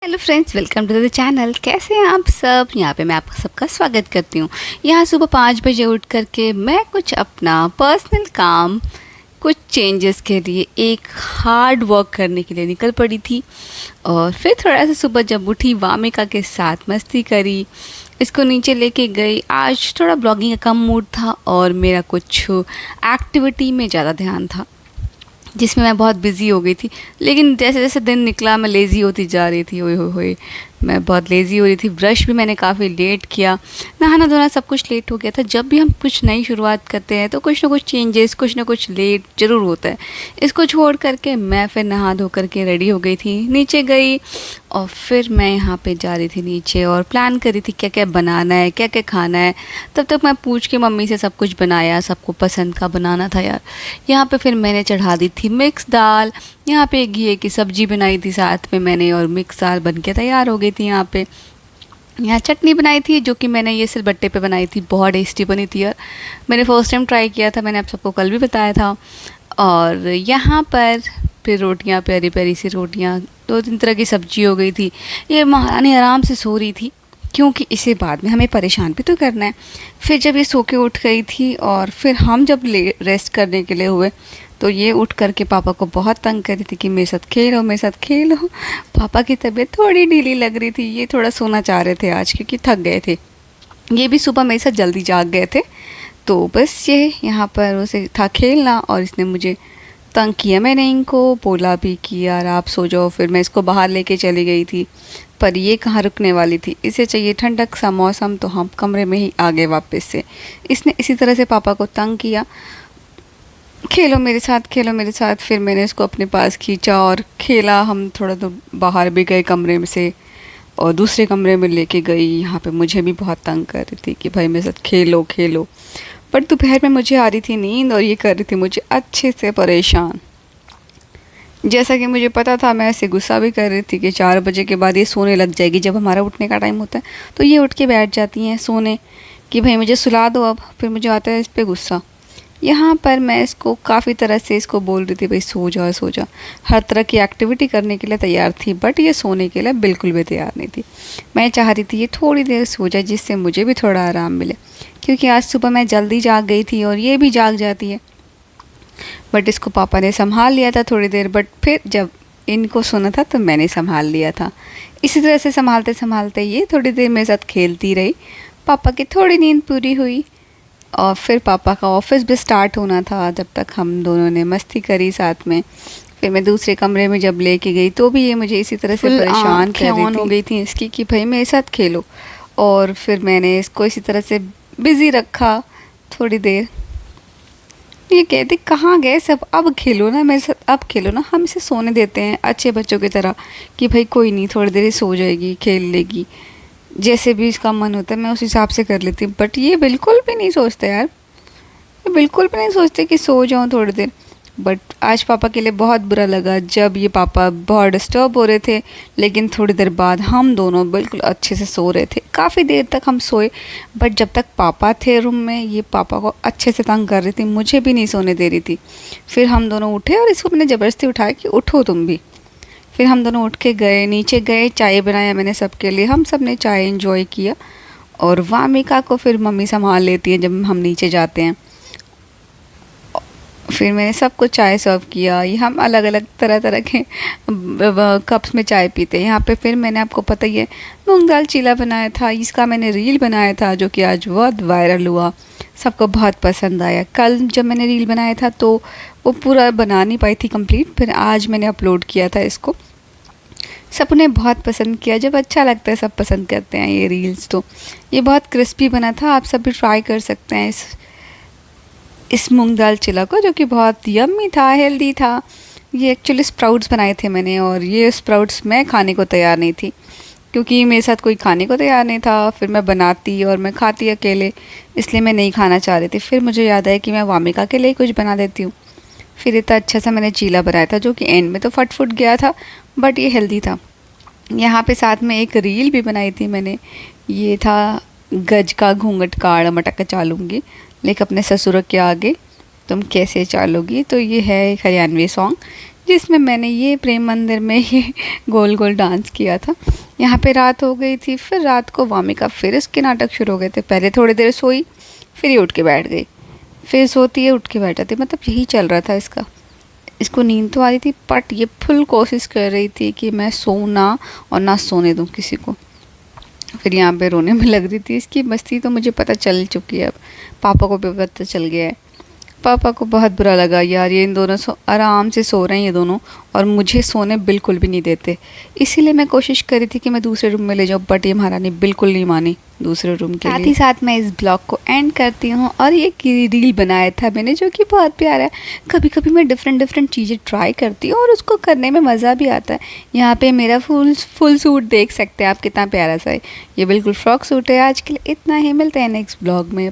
Hello friends, welcome to the channel. कैसे हैं आप सब? यहाँ पे मैं आपका सबका स्वागत करती हूँ। यहाँ सुबह 5 बजे उठ करके मैं कुछ अपना पर्सनल काम, कुछ चेंजेस के लिए एक हार्ड वर्क करने के लिए निकल पड़ी थी। और फिर थोड़ा सा सुबह जब उठी, वामिका के साथ मस्ती करी, इसको नीचे लेके गई। आज थोड़ा ब्लॉगिंग का कम मूड था और मेरा कुछ एक्टिविटी में ज़्यादा ध्यान था जिसमें मैं बहुत बिज़ी हो गई थी। लेकिन जैसे जैसे दिन निकला मैं लेज़ी होती जा रही थी। ओए होए होए, मैं बहुत लेज़ी हो रही थी। ब्रश भी मैंने काफ़ी लेट किया, नहाना धोना सब कुछ लेट हो गया था। जब भी हम कुछ नई शुरुआत करते हैं तो कुछ ना कुछ चेंजेस, कुछ ना कुछ लेट ज़रूर होता है। इसको छोड़ करके मैं फिर नहा धो करके रेडी हो गई थी, नीचे गई और फिर मैं यहाँ पे जा रही थी नीचे और प्लान कर रही थी क्या क्या बनाना है, क्या क्या खाना है। तब तक मैं पूछ के मम्मी से सब कुछ बनाया, सबको पसंद का बनाना था यार। यहाँ पे फिर मैंने चढ़ा दी थी मिक्स दाल, यहाँ पे घी की सब्जी बनाई थी साथ में मैंने, और मिक्स दाल बन के तैयार हो गई थी। यहाँ चटनी बनाई थी जो कि मैंने ये सिलबट्टे पे बनाई थी, बहुत टेस्टी बनी थी यार। मैंने फर्स्ट टाइम ट्राई किया था, मैंने आप सबको कल भी बताया था। और यहाँ पर फिर रोटियाँ, प्यारी प्यारी सी रोटियाँ, 2-3 तरह की सब्जी हो गई थी। ये महारानी आराम से सो रही थी क्योंकि इसे बाद में हमें परेशान भी तो करना है। फिर जब ये सो के उठ गई थी और फिर हम जब रेस्ट करने के लिए हुए तो ये उठ करके पापा को बहुत तंग कर रही थी कि मेरे साथ खेलो, मेरे साथ खेलो। पापा की तबीयत थोड़ी ढीली लग रही थी, ये थोड़ा सोना चाह रहे थे आज क्योंकि थक गए थे। ये भी सुबह मेरे साथ जल्दी जाग गए थे। तो बस ये यहाँ पर उसे था खेलना और इसने मुझे तंग किया। मैंने इनको बोला भी कि यार आप सो जाओ, फिर मैं इसको बाहर लेके चली गई थी, पर ये कहाँ रुकने वाली थी। इसे चाहिए ठंडक सा मौसम, तो हम कमरे में ही आ गए वापस से। इसने इसी तरह से पापा को तंग किया, खेलो मेरे साथ, खेलो मेरे साथ। फिर मैंने इसको अपने पास खींचा और खेला। हम थोड़ा तो बाहर भी गए कमरे में से और दूसरे कमरे में लेके गई। यहाँ पे मुझे भी बहुत तंग कर रही थी कि भाई मेरे साथ खेलो खेलो, पर दोपहर में मुझे आ रही थी नींद और ये कर रही थी मुझे अच्छे से परेशान। जैसा कि मुझे पता था, मैं ऐसे गुस्सा भी कर रही थी कि 4 बजे के बाद ये सोने लग जाएगी। जब हमारा उठने का टाइम होता है तो ये उठ के बैठ जाती हैं सोने कि भाई मुझे सुला दो अब। फिर मुझे आता है इस पर गुस्सा। यहाँ पर मैं इसको काफ़ी तरह से इसको बोल रही थी भाई सो जा सो जा, हर तरह की एक्टिविटी करने के लिए तैयार थी, बट ये सोने के लिए बिल्कुल भी तैयार नहीं थी। मैं चाह रही थी ये थोड़ी देर सो जाए जिससे मुझे भी थोड़ा आराम मिले, क्योंकि आज सुबह मैं जल्दी जाग गई थी और ये भी जाग जाती है। बट इसको पापा ने संभाल लिया था थोड़ी देर, बट फिर जब इनको सोना था तो मैंने संभाल लिया था। इसी तरह से संभालते संभालते ये थोड़ी देर मेरे साथ खेलती रही। पापा की थोड़ी नींद पूरी हुई और फिर पापा का ऑफिस भी स्टार्ट होना था। जब तक हम दोनों ने मस्ती करी साथ में। फिर मैं दूसरे कमरे में जब लेके गई तो भी ये मुझे इसी तरह से परेशान कर रही थी। हो गई थी इसकी कि भाई मेरे साथ खेलो। और फिर मैंने इसको इसी तरह से बिज़ी रखा थोड़ी देर। ये कहती कहाँ गए सब, अब खेलो ना मेरे साथ, अब खेलो ना। हम इसे सोने देते हैं अच्छे बच्चों की तरह कि भाई कोई नहीं, थोड़ी देर सो जाएगी, खेल लेगी, जैसे भी इसका मन होता है मैं उस हिसाब से कर लेती हूँ। बट ये बिल्कुल भी नहीं सोचते यार, ये बिल्कुल भी नहीं सोचते कि सो जाऊँ थोड़ी देर। बट आज पापा के लिए बहुत बुरा लगा जब ये पापा बहुत डिस्टर्ब हो रहे थे, लेकिन थोड़ी देर बाद हम दोनों बिल्कुल अच्छे से सो रहे थे। काफ़ी देर तक हम सोए, बट जब तक पापा थे रूम में ये पापा को अच्छे से तंग कर रही थी, मुझे भी नहीं सोने दे रही थी। फिर हम दोनों उठे और इसको मैंने ज़बरदस्ती उठाया कि उठो तुम भी। फिर हम दोनों उठ के गए, नीचे गए, चाय बनाया मैंने सबके लिए, हम सब ने चाय एंजॉय किया। और वामिका को फिर मम्मी संभाल लेती है जब हम नीचे जाते हैं। फिर मैंने सबको चाय सर्व किया। ये हम अलग अलग तरह तरह के कप्स में चाय पीते हैं यहाँ पे। फिर मैंने, आपको पता ही है, मूंग दाल चीला बनाया था। इसका मैंने रील बनाया था जो कि आज बहुत वायरल हुआ, सबको बहुत पसंद आया। कल जब मैंने रील बनाया था तो वो पूरा बना नहीं पाई थी कंप्लीट, फिर आज मैंने अपलोड किया था इसको। सबने बहुत पसंद किया। जब अच्छा लगता है सब पसंद करते हैं ये रील्स। तो ये बहुत क्रिस्पी बना था, आप सब भी ट्राई कर सकते हैं इस मूंग दाल चिला को, जो कि बहुत यम्मी था, हेल्दी था। ये एक्चुअली स्प्राउट्स बनाए थे मैंने, और ये स्प्राउट्स मैं खाने को तैयार नहीं थी क्योंकि मेरे साथ कोई खाने को तैयार नहीं था। फिर मैं बनाती और मैं खाती अकेले, इसलिए मैं नहीं खाना चाह रही थी। फिर मुझे याद आया कि मैं वामिका के लिए कुछ बना देती हूँ। फिर इतना अच्छा सा मैंने चीला बनाया था जो कि एंड में तो फट फुट गया था, बट ये हेल्दी था। यहाँ पे साथ में एक रील भी बनाई थी मैंने, ये था गज का घूंघट काड़ मटक चालूँगी, लेकिन अपने ससुर के आगे तुम कैसे चालोगी। तो ये है एक हरियाणवी सॉन्ग जिसमें मैंने ये प्रेम मंदिर में ये गोल गोल डांस किया था। यहाँ पे रात हो गई थी, फिर रात को वामिका फिर इसके नाटक शुरू हो गए थे। पहले थोड़ी देर सोई, फिर ये उठ के बैठ गई, फिर सोती है उठ के बैठ जाती, मतलब यही चल रहा था इसका। इसको नींद तो आ रही थी, बट ये फुल कोशिश कर रही थी कि मैं सोना और ना सोने दूँ किसी को। फिर यहाँ पे रोने में लग रही थी। इसकी मस्ती तो मुझे पता चल चुकी है, अब पापा को भी पता चल गया है। पापा को बहुत बुरा लगा, यार ये इन दोनों आराम से सो रहे हैं ये दोनों, और मुझे सोने बिल्कुल भी नहीं देते। इसीलिए मैं कोशिश करी थी कि मैं दूसरे रूम में ले जाऊँ, बट ये महारानी बिल्कुल नहीं मानी दूसरे रूम के लिए। साथ ही साथ मैं इस ब्लॉग को एंड करती हूँ। और ये रील बनाया था मैंने, जो कि बहुत प्यारा है। कभी कभी मैं डिफरेंट चीज़ें ट्राई करती हूँ और उसको करने में मज़ा भी आता है। यहाँ पे मेरा फुल सूट देख सकते हैं आप, कितना प्यारा सा है। ये बिल्कुल फ्रॉक सूट है। आज के लिए इतना ही, मिलते हैं नेक्स्ट ब्लॉग में।